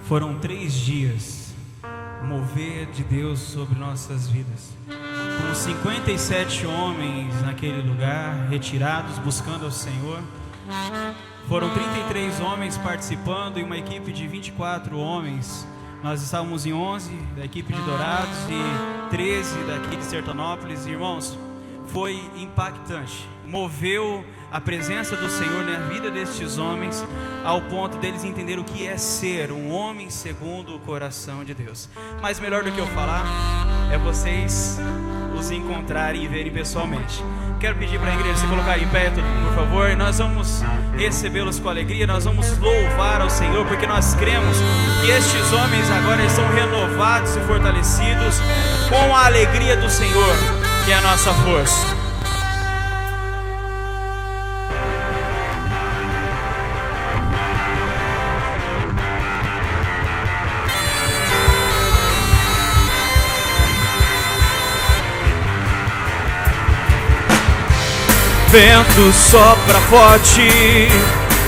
Foram 3 dias, mover de Deus sobre nossas vidas. Com 57 homens naquele lugar, retirados, buscando ao Senhor. Foram 33 homens participando e uma equipe de 24 homens. Nós estávamos em 11 da equipe de Dourados e 13 daqui de Sertanópolis. Irmãos, foi impactante. Moveu a presença do Senhor na vida destes homens, ao ponto deles entender o que é ser um homem segundo o coração de Deus. Mas melhor do que eu falar, é vocês os encontrarem e verem pessoalmente. Quero pedir para a igreja se colocar em pé, por favor. Nós vamos recebê-los com alegria, nós vamos louvar ao Senhor, porque nós cremos que estes homens agora são renovados e fortalecidos com a alegria do Senhor, que é a nossa força. Vento sopra forte,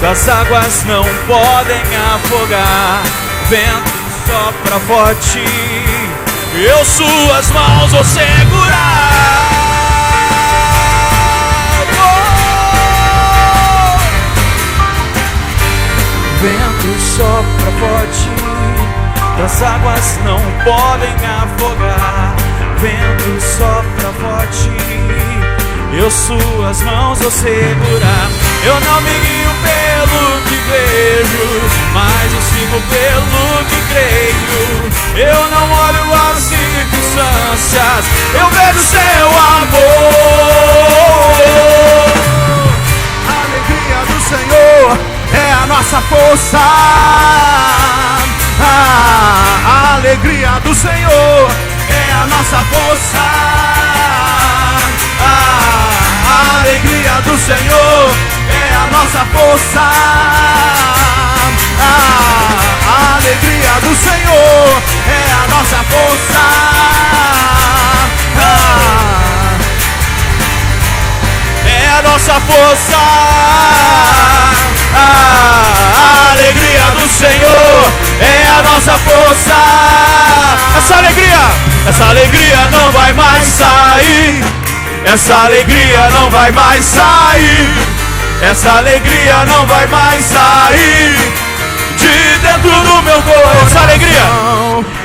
das águas não podem afogar. Vento sopra forte, eu suas mãos vou segurar. Vento sopra forte, das águas não podem afogar. Vento sopra forte, eu suas mãos vou segurar. Eu não me guio pelo que vejo, mas eu sigo pelo que creio. Eu não olho as circunstâncias, eu vejo seu amor. A alegria do Senhor é a nossa força. A alegria do Senhor é a nossa força. A alegria do Senhor é a nossa força. A alegria do Senhor é a nossa força. É a nossa força. A alegria do Senhor é a nossa força. Essa alegria não vai mais sair. Essa alegria não vai mais sair. Essa alegria não vai mais sair de dentro do meu coração.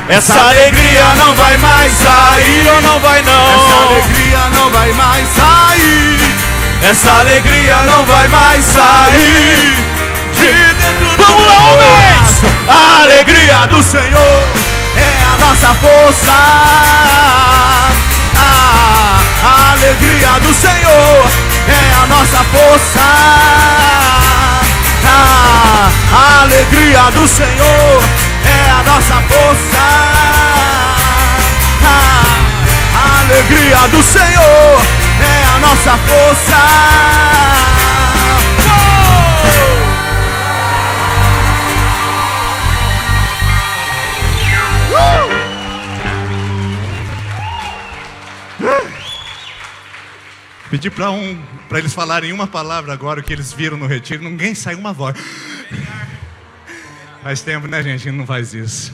Essa alegria não vai mais sair. Ou não vai não. Essa alegria não vai mais sair. Essa alegria não vai mais sair de dentro do meu coração. A alegria do Senhor é a nossa força. A alegria do Senhor é a nossa força. A alegria do Senhor é a nossa força. A alegria do Senhor é a nossa força. Pedi para eles falarem uma palavra agora, o que eles viram no retiro. Ninguém saiu uma voz. Faz tempo, né, gente? A gente não faz isso.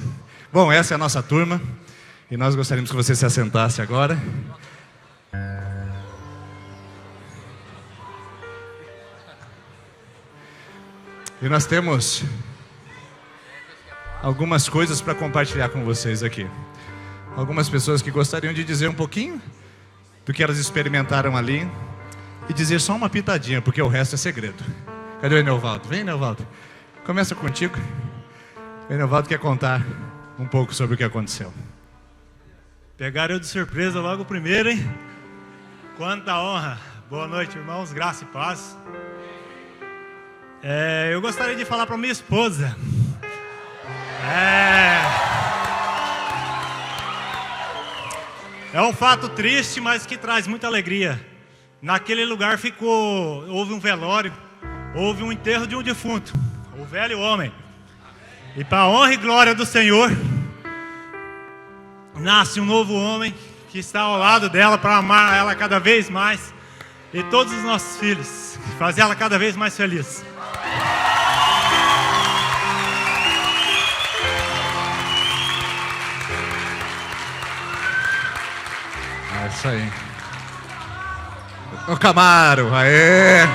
Bom, essa é a nossa turma. E nós gostaríamos que você se assentasse agora. E nós temos algumas coisas para compartilhar com vocês aqui. Algumas pessoas que gostariam de dizer um pouquinho do que elas experimentaram ali e dizer só uma pitadinha, porque o resto é segredo. Cadê o Enelvaldo? Vem, Enelvaldo. Começa contigo. O Enelvaldo quer contar um pouco sobre o que aconteceu. Pegaram eu de surpresa logo primeiro, hein? Quanta honra. Boa noite, irmãos. Graça e paz. Eu gostaria de falar para minha esposa. É um fato triste, mas que traz muita alegria. Naquele lugar houve um velório, houve um enterro de um defunto, o velho homem. E para a honra e glória do Senhor, nasce um novo homem que está ao lado dela para amar ela cada vez mais. E todos os nossos filhos, fazer ela cada vez mais feliz. Isso aí. O Camaro, aê!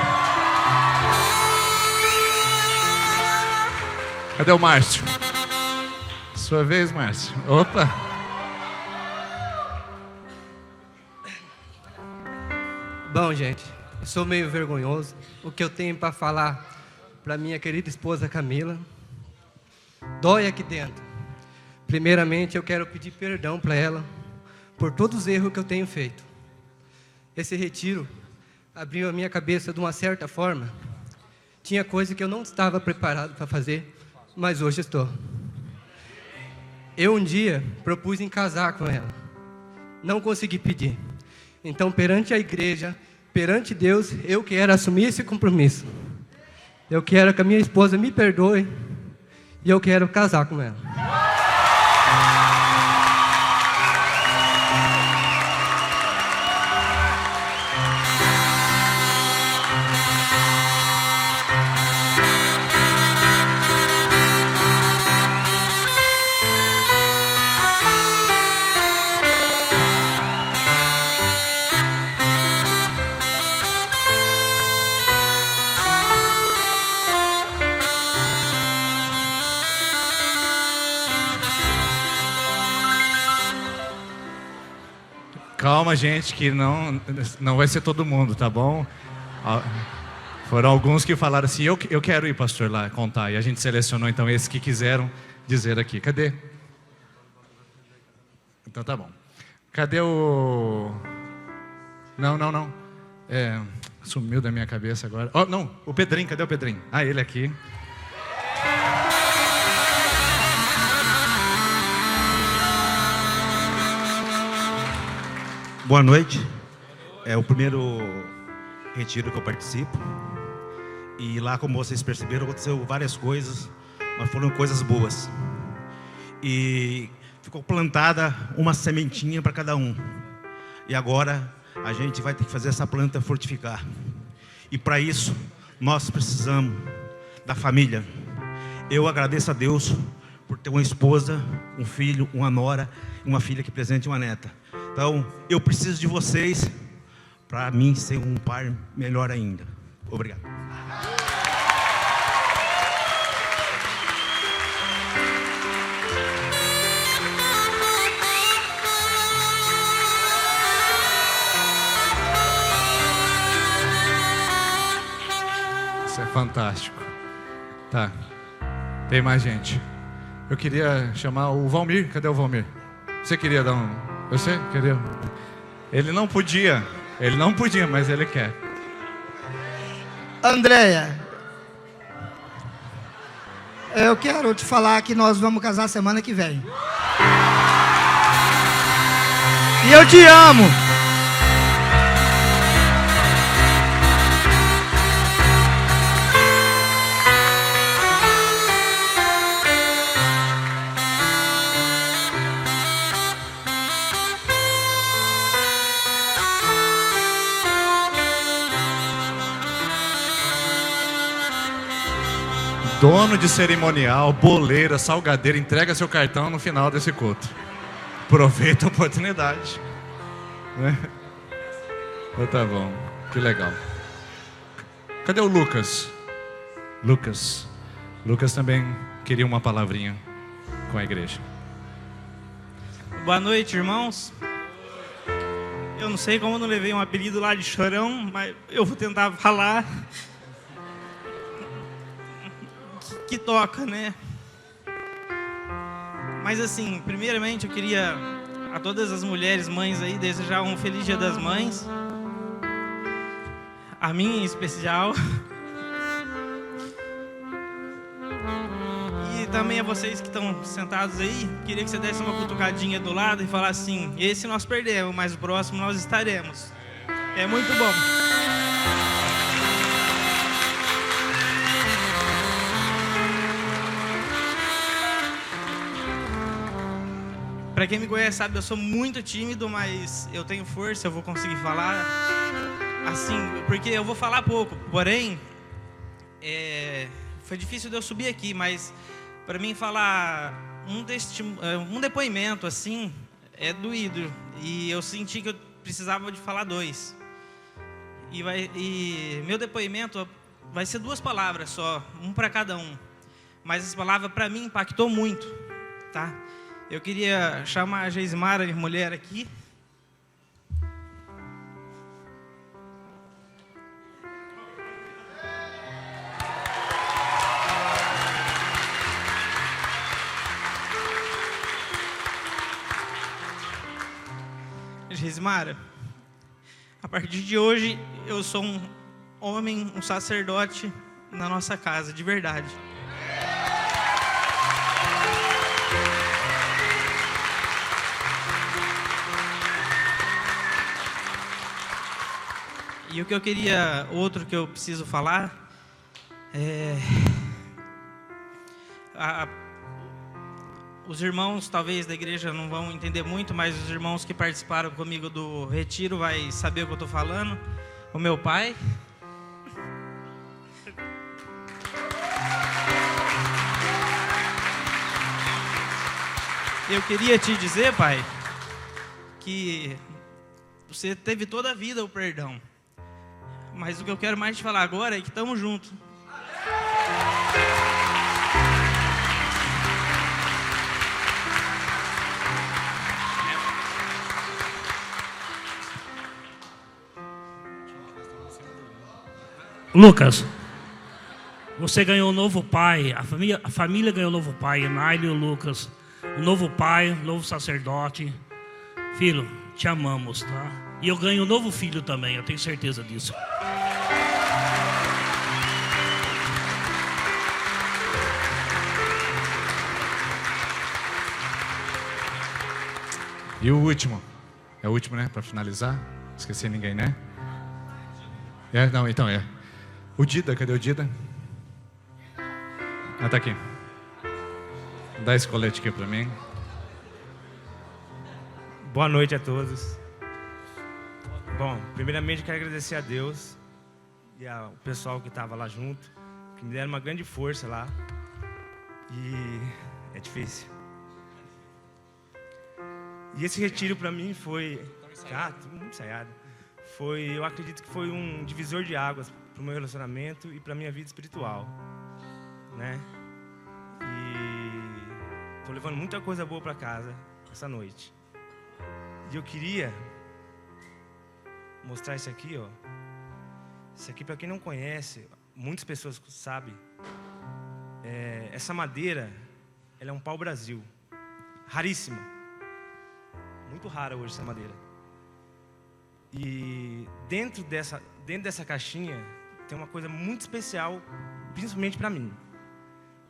Cadê o Márcio? Sua vez, Márcio. Opa! Bom, gente, eu sou meio vergonhoso. O que eu tenho para falar para minha querida esposa Camila dói aqui dentro. Primeiramente, eu quero pedir perdão para ela por todos os erros que eu tenho feito. Esse retiro abriu a minha cabeça de uma certa forma. Tinha coisa que eu não estava preparado para fazer, mas hoje estou. Eu um dia propus em casar com ela. Não consegui pedir. Então, perante a igreja, perante Deus, eu quero assumir esse compromisso. Eu quero que a minha esposa me perdoe e eu quero casar com ela. Calma, gente, que não vai ser todo mundo, tá bom? Foram alguns que falaram assim, eu quero ir, pastor, lá contar. E a gente selecionou, então, esses que quiseram dizer aqui. Cadê? Então tá bom. Cadê o... Não. Sumiu da minha cabeça agora. Oh, não, o Pedrinho, cadê o Pedrinho? Ah, ele aqui. Boa noite. É o primeiro retiro que eu participo. E lá, como vocês perceberam, aconteceu várias coisas, mas foram coisas boas. E ficou plantada uma sementinha para cada um. E agora a gente vai ter que fazer essa planta frutificar. E para isso, nós precisamos da família. Eu agradeço a Deus por ter uma esposa, um filho, uma nora, uma filha que presente uma neta. Então, eu preciso de vocês para mim ser um pai melhor ainda. Obrigado. Isso é fantástico. Tá. Tem mais gente. Eu queria chamar o Valmir. Cadê o Valmir? Você queria dar um... Você queria? Ele não podia, mas ele quer. Andréia, eu quero te falar que nós vamos casar semana que vem. E eu te amo. Dono de cerimonial, boleira, salgadeira, entrega seu cartão no final desse culto. Aproveita a oportunidade. Né? Então tá bom, que legal. Cadê o Lucas? Lucas também queria uma palavrinha com a igreja. Boa noite, irmãos. Eu não sei como eu não levei um apelido lá de Chorão, mas eu vou tentar falar. Que toca, né? Mas assim, primeiramente eu queria a todas as mulheres mães aí desejar um feliz Dia das Mães. A minha em especial. E também a vocês que estão sentados aí, queria que você desse uma cutucadinha do lado e falasse assim: esse nós perdemos, mas o próximo nós estaremos. É muito bom. Pra quem me conhece sabe, eu sou muito tímido, mas eu tenho força, eu vou conseguir falar. Assim, porque eu vou falar pouco, porém, foi difícil de eu subir aqui, mas para mim falar um depoimento assim, é doído. E eu senti que eu precisava de falar 2. E meu depoimento vai ser 2 palavras só, um para cada um. Mas essa palavra para mim impactou muito, tá? Eu queria chamar a Geismara, minha mulher, aqui. Geismara, a partir de hoje eu sou um homem, um sacerdote na nossa casa, de verdade. E o que eu queria, outro que eu preciso falar, os irmãos talvez da igreja não vão entender muito, mas os irmãos que participaram comigo do retiro vai saber o que eu estou falando. O meu pai. Eu queria te dizer, pai, que você teve toda a vida o perdão. Mas o que eu quero mais te falar agora é que estamos juntos. Lucas, você ganhou um novo pai, a família ganhou um novo pai, Enaile e o Lucas, um novo pai, um novo sacerdote. Filho, te amamos, tá? E eu ganho um novo filho também, eu tenho certeza disso. E o último? É o último, né? Para finalizar. Esqueci ninguém, né? Não, então é. O Dida, cadê o Dida? Ah, tá aqui. Dá esse colete aqui para mim. Boa noite a todos. Bom, primeiramente quero agradecer a Deus e ao pessoal que estava lá junto, que me deram uma grande força lá. E é difícil. E esse retiro para mim foi... tudo muito ensaiado. Eu acredito que foi um divisor de águas para o meu relacionamento e para a minha vida espiritual, né? E estou levando muita coisa boa para casa essa noite. E eu queria mostrar isso aqui, ó. Isso aqui, para quem não conhece, muitas pessoas sabem. Essa madeira, ela é um pau-brasil, raríssima, muito rara hoje essa madeira. E dentro dessa caixinha tem uma coisa muito especial, principalmente para mim,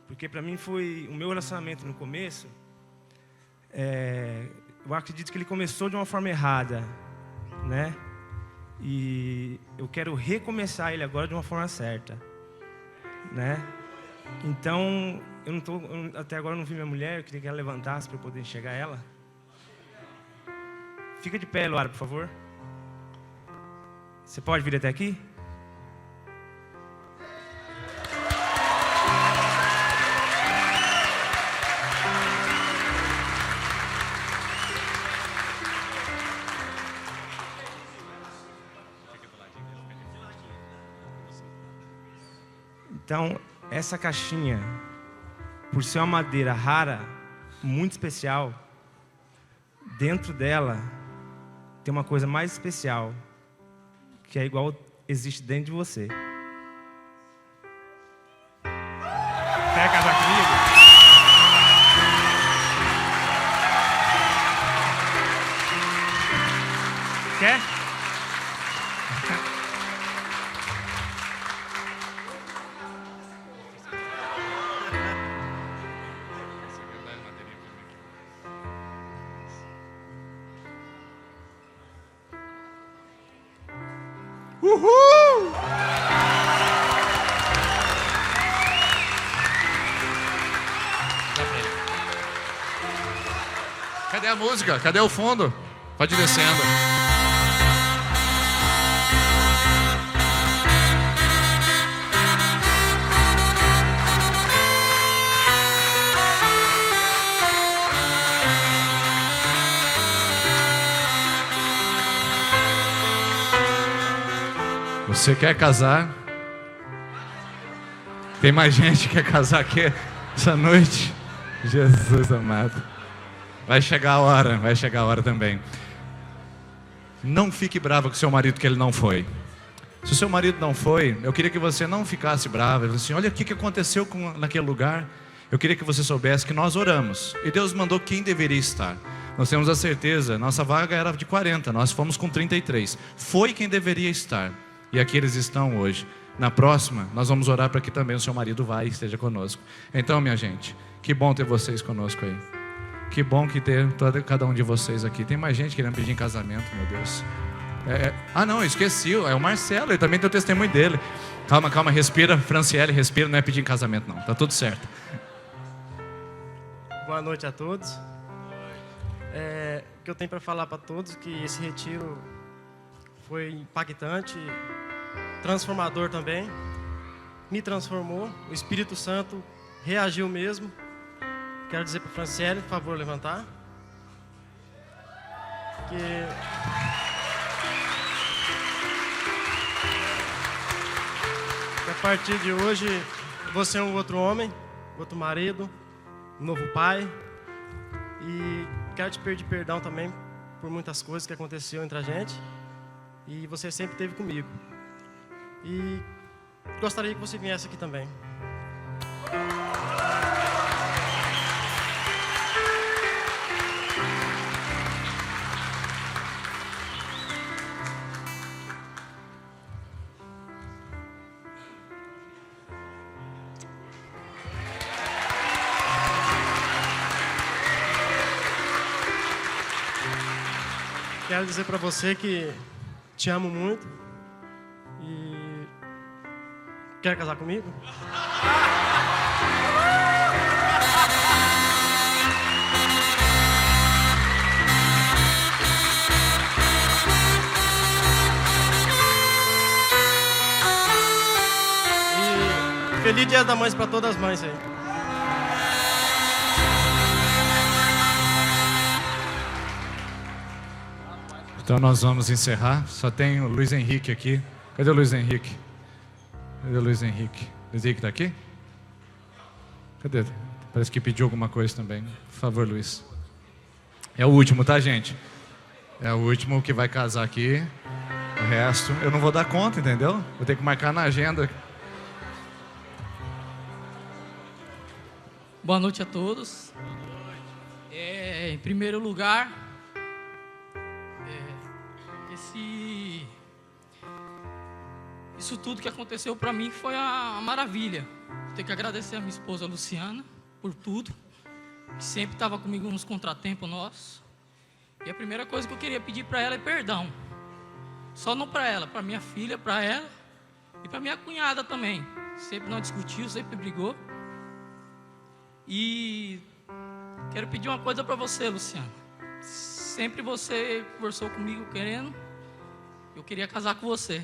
porque para mim foi o meu relacionamento no começo. Eu acredito que ele começou de uma forma errada, né? E eu quero recomeçar ele agora de uma forma certa, né? Então, até agora eu não vi minha mulher, eu queria que ela levantasse para eu poder enxergar ela. Fica de pé, Luara, por favor. Você pode vir até aqui? Então, essa caixinha, por ser uma madeira rara, muito especial, dentro dela tem uma coisa mais especial, que é igual existe dentro de você. Quer casar comigo? Quer? Uhul! Cadê a música? Cadê o fundo? Pode ir descendo. Você quer casar? Tem mais gente que quer casar aqui essa noite? Jesus amado. Vai chegar a hora também. Não fique brava com seu marido que ele não foi. Se o seu marido não foi, eu queria que você não ficasse brava. Assim, olha o que aconteceu naquele lugar. Eu queria que você soubesse que nós oramos e Deus mandou quem deveria estar. Nós temos a certeza, nossa vaga era de 40, nós fomos com 33. Foi quem deveria estar. E aqui eles estão hoje. Na próxima, nós vamos orar para que também o seu marido vá e esteja conosco. Então, minha gente, que bom ter vocês conosco aí. Que bom que ter cada um de vocês aqui. Tem mais gente querendo pedir em casamento, meu Deus. Não, esqueci, é o Marcelo, ele também tem o testemunho dele. Calma, respira, Franciele, respira, não é pedir em casamento não, tá tudo certo. Boa noite a todos. O que eu tenho para falar para todos, que esse retiro foi impactante, transformador também, me transformou, o Espírito Santo reagiu mesmo. Quero dizer para a Franciele, por favor, levantar. Que a partir de hoje você é um outro homem, outro marido, um novo pai. E quero te pedir perdão também por muitas coisas que aconteceram entre a gente. E você sempre esteve comigo. E gostaria que você viesse aqui também. Quero dizer para você que te amo muito e quer casar comigo? E feliz Dia das Mães para todas as mães aí. Então nós vamos encerrar. Só tem o Luiz Henrique aqui. Cadê o Luiz Henrique? Cadê o Luiz Henrique? Luiz Henrique está aqui? Cadê? Parece que pediu alguma coisa também. Por favor, Luiz. É o último, tá, gente? É o último que vai casar aqui. O resto eu não vou dar conta, entendeu? Vou ter que marcar na agenda. Boa noite a todos. Em primeiro lugar, isso tudo que aconteceu para mim foi a maravilha. Tenho que agradecer a minha esposa Luciana por tudo, que sempre estava comigo nos contratempos nossos. E a primeira coisa que eu queria pedir para ela é perdão. Só não para ela, para minha filha, para ela e para minha cunhada também. Sempre nós discutimos, sempre brigou. E quero pedir uma coisa para você, Luciana. Sempre você conversou comigo querendo, eu queria casar com você.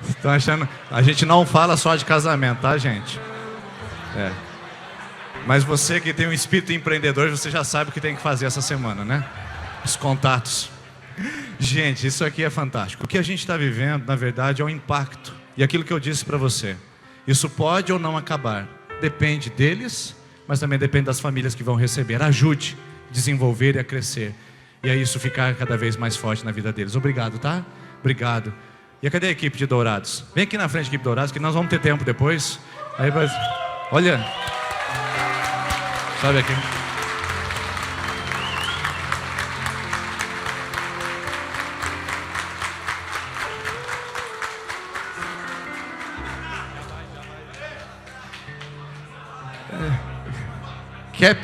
Estão achando? A gente não fala só de casamento, tá, gente? Mas você que tem um espírito empreendedor, você já sabe o que tem que fazer essa semana, né? Os contatos. Gente, isso aqui é fantástico. O que a gente está vivendo, na verdade, é um impacto. E aquilo que eu disse para você. Isso pode ou não acabar. Depende deles, mas também depende das famílias que vão receber. Ajude a desenvolver e a crescer. E a isso ficar cada vez mais forte na vida deles. Obrigado, tá? Obrigado. E cadê a equipe de Dourados? Vem aqui na frente, equipe de Dourados, que nós vamos ter tempo depois. Aí vai... Olha... Sobe aqui.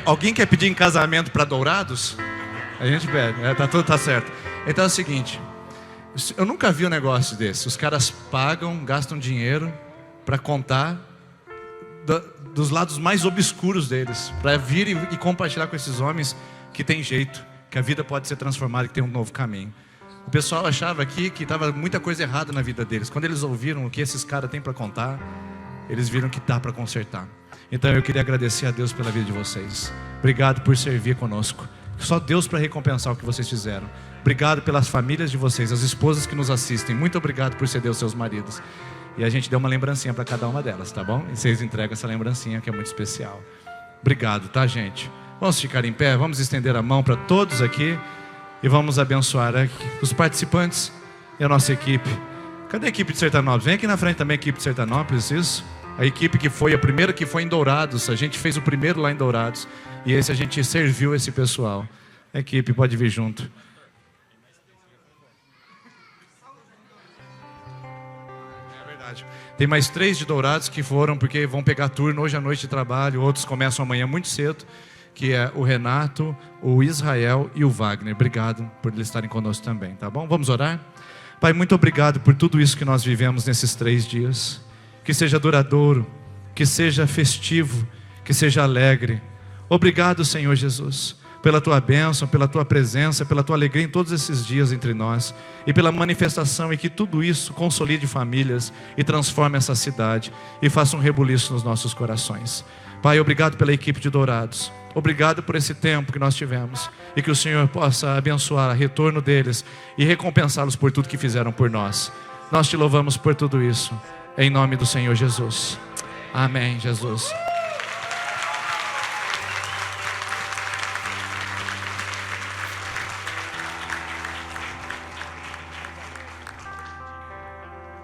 Alguém quer pedir em casamento para Dourados? A gente pede, tá certo. Então é o seguinte, eu nunca vi um negócio desse. Os caras pagam, gastam dinheiro para contar dos lados mais obscuros deles, para vir e compartilhar com esses homens que tem jeito, que a vida pode ser transformada, que tem um novo caminho. O pessoal achava aqui que estava muita coisa errada na vida deles. Quando eles ouviram o que esses caras têm para contar, eles viram que dá para consertar. Então eu queria agradecer a Deus pela vida de vocês. Obrigado por servir conosco. Só Deus para recompensar o que vocês fizeram. Obrigado pelas famílias de vocês, as esposas que nos assistem. Muito obrigado por ceder os seus maridos. E a gente deu uma lembrancinha para cada uma delas, tá bom? E vocês entregam essa lembrancinha que é muito especial. Obrigado, tá, gente? Vamos ficar em pé, vamos estender a mão para todos aqui e vamos abençoar aqui os participantes e a nossa equipe. Cadê a equipe de Sertanópolis? Vem aqui na frente também a equipe de Sertanópolis, isso? A equipe que foi, a primeira que foi em Dourados. A gente fez o primeiro lá em Dourados. E esse a gente serviu esse pessoal. A equipe pode vir junto. É verdade. Tem mais 3 de Dourados que foram porque vão pegar turno hoje à noite de trabalho. Outros começam amanhã muito cedo, que é o Renato, o Israel e o Wagner. Obrigado por eles estarem conosco também, tá bom? Vamos orar? Pai, muito obrigado por tudo isso que nós vivemos nesses 3 dias. Que seja duradouro, que seja festivo, que seja alegre. Obrigado, Senhor Jesus, pela Tua bênção, pela Tua presença, pela Tua alegria em todos esses dias entre nós. E pela manifestação e que tudo isso consolide famílias e transforme essa cidade e faça um rebuliço nos nossos corações. Pai, obrigado pela equipe de Dourados. Obrigado por esse tempo que nós tivemos. E que o Senhor possa abençoar o retorno deles e recompensá-los por tudo que fizeram por nós. Nós te louvamos por tudo isso. Em nome do Senhor Jesus. Amém, Jesus.